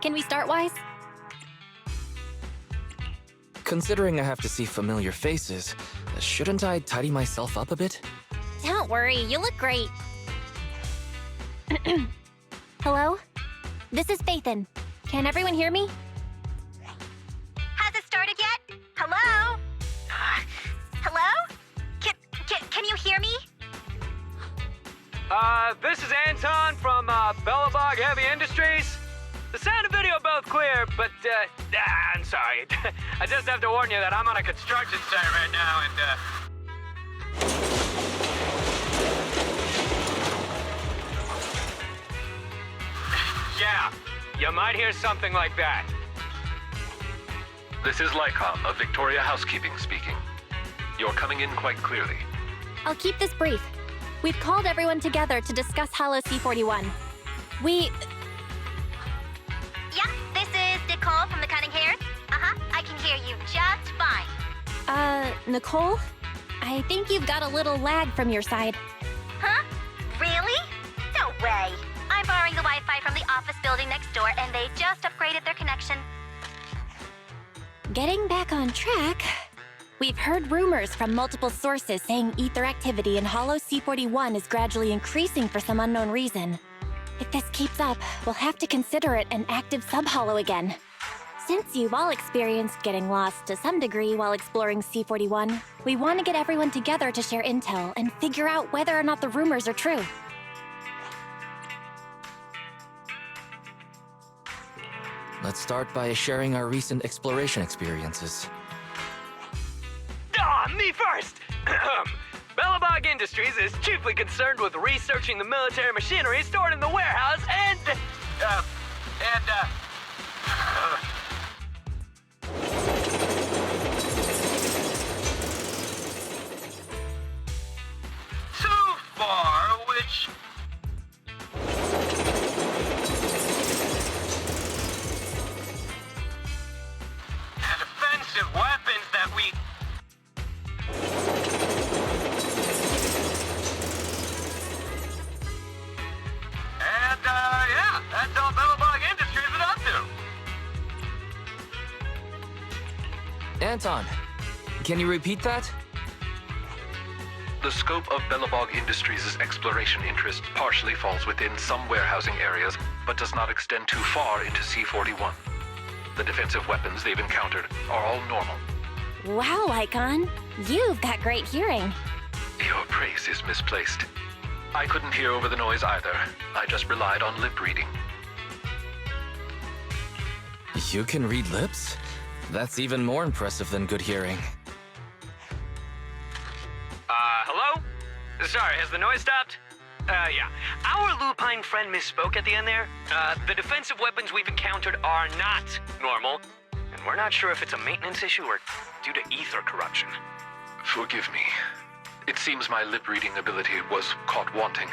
can we start, Wise? Considering I have to see familiar faces, shouldn't I tidy myself up a bit? Don't worry, you look great. Hello? This is Faithin. Can everyone hear me? Has it started yet? Hello? Hello? Can you hear me? This is Anton from, Bellabog Heavy Industries. The sound and video are both clear, but, I'm sorry. I just have to warn you that I'm on a construction site right now, and, yeah, you might hear something like that. This is Lycom of Victoria Housekeeping speaking. You're coming in quite clearly. I'll keep this brief. We've called everyone together to discuss Halo C41. Yeah, this is Nicole from the Cunning Hairs. I can hear you just fine. Nicole? I think you've got a little lag from your side. Huh? Really? No way. I'm borrowing the Wi-Fi from the office building next door, and they just upgraded their connection. Getting back on track, we've heard rumors from multiple sources saying ether activity in Holo C41 is gradually increasing for some unknown reason. If this keeps up, we'll have to consider it an active sub-holo again. Since you've all experienced getting lost to some degree while exploring C41, we want to get everyone together to share intel and figure out whether or not the rumors are true. Let's start by sharing our recent exploration experiences. Me first! Bellabog Industries is chiefly concerned with researching the military machinery stored in the warehouse and... Too far, which... The defensive weapons that we... And, yeah, that's all Bellabog Industries is up to. Anton, can you repeat that? The scope of Bellabog Industries' exploration interest partially falls within some warehousing areas, but does not extend too far into C41. The defensive weapons they've encountered are all normal. Wow, Lycon, you've got great hearing. Your praise is misplaced. I couldn't hear over the noise either. I just relied on lip reading. You can read lips? That's even more impressive than good hearing. Hello? Sorry, has the noise stopped? Yeah. Our lupine friend misspoke at the end there. The defensive weapons we've encountered are not normal, and we're not sure if it's a maintenance issue or due to ether corruption. Forgive me. It seems my lip-reading ability was caught wanting.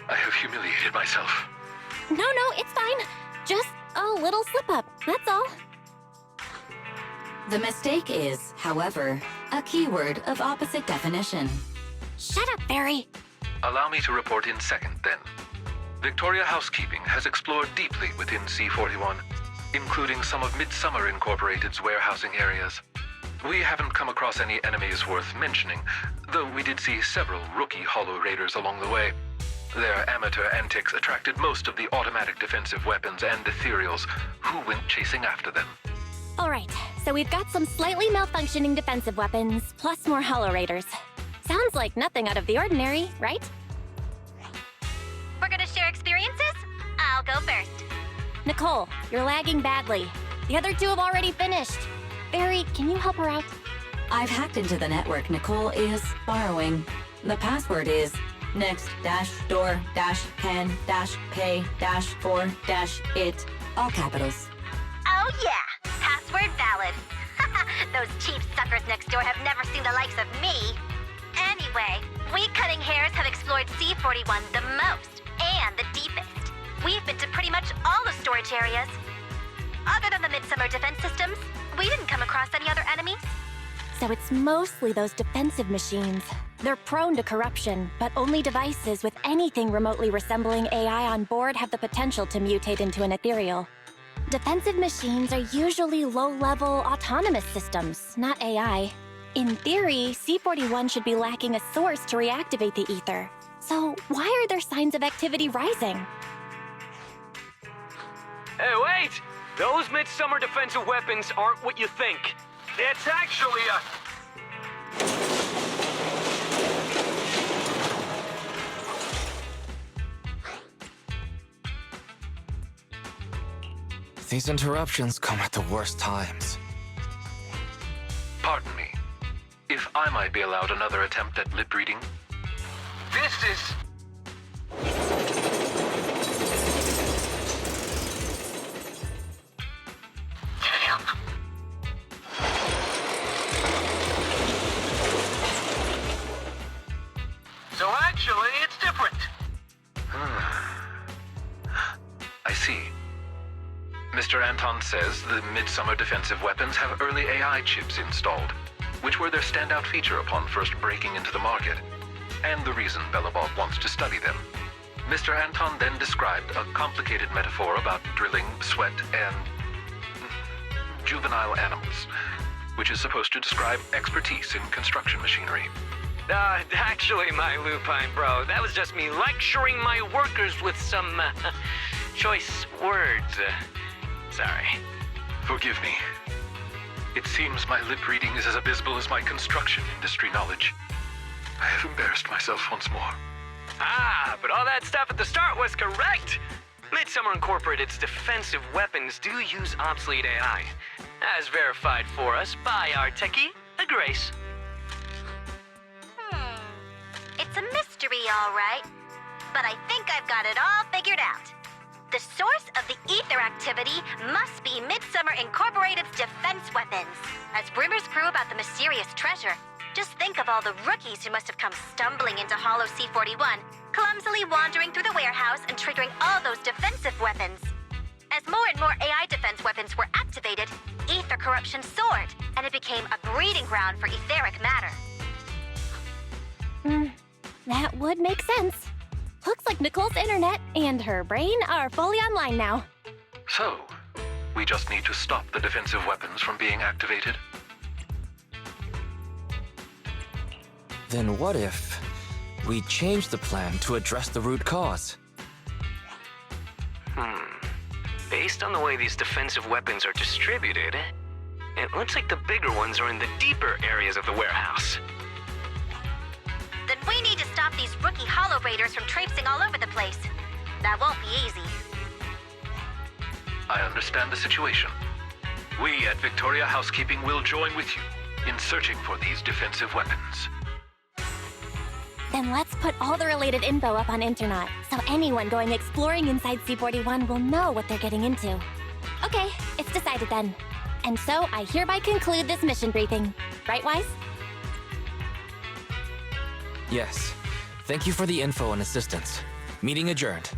I have humiliated myself. No, it's fine. Just a little slip-up, that's all. The mistake is, however, a keyword of opposite definition. Shut up, Barry. Allow me to report in second, then. Victoria Housekeeping has explored deeply within C41, including some of Midsummer Incorporated's warehousing areas. We haven't come across any enemies worth mentioning, though we did see several rookie Holo Raiders along the way. Their amateur antics attracted most of the automatic defensive weapons and ethereals, who went chasing after them. Alright, so we've got some slightly malfunctioning defensive weapons, plus more Holo Raiders. Sounds like nothing out of the ordinary, right? We're gonna share experiences? I'll go first. Nicole, you're lagging badly. The other two have already finished. Barry, can you help her out? I've hacked into the network Nicole is borrowing. The password is next-door-can-pay-for-it, all capitals. Oh yeah, password valid. Those cheap suckers next door have never seen the likes of me. Anyway, we Cutting Hairs have explored C41 the most and the deepest. We've been to pretty much all the storage areas. Other than the Midsummer defense systems, we didn't come across any other enemies. So it's mostly those defensive machines. They're prone to corruption, but only devices with anything remotely resembling AI on board have the potential to mutate into an ethereal. Defensive machines are usually low-level autonomous systems, not AI. In theory, C-41 should be lacking a source to reactivate the ether. So why are there signs of activity rising? Hey, wait! Those midsummer defensive weapons aren't what you think. It's actually a... These interruptions come at the worst times. Pardon me. If I might be allowed another attempt at lip reading? This is... Damn. So actually, it's different. I see. Mr. Anton says the midsummer defensive weapons have early AI chips installed, which were their standout feature upon first breaking into the market, and the reason Belobog wants to study them. Mr. Anton then described a complicated metaphor about drilling, sweat, and juvenile animals, which is supposed to describe expertise in construction machinery. Actually, my lupine bro, that was just me lecturing my workers with some, choice words. Sorry. Forgive me. It seems my lip reading is as abysmal as my construction industry knowledge. I have embarrassed myself once more. But all that stuff at the start was correct! Midsummer Incorporated's defensive weapons do use obsolete AI, as verified for us by our techie, Grace. It's a mystery, all right. But I think I've got it all figured out. The source of the ether activity must be Midsummer Incorporated's defense weapons. As rumors grew about the mysterious treasure, just think of all the rookies who must have come stumbling into Hollow C-41, clumsily wandering through the warehouse and triggering all those defensive weapons. As more and more AI defense weapons were activated, ether corruption soared, and it became a breeding ground for etheric matter. That would make sense. Looks like Nicole's internet and her brain are fully online now. So, we just need to stop the defensive weapons from being activated? Then what if we change the plan to address the root cause? Based on the way these defensive weapons are distributed, it looks like the bigger ones are in the deeper areas of the warehouse. Then we need to stop these rookie Hollow Raiders from traipsing all over the place. That won't be easy. I understand the situation. We at Victoria Housekeeping will join with you in searching for these defensive weapons. Then let's put all the related info up on Internet, so anyone going exploring inside C-41 will know what they're getting into. Okay, it's decided then. And so I hereby conclude this mission briefing. Right, Wise? Yes. Thank you for the info and assistance. Meeting adjourned.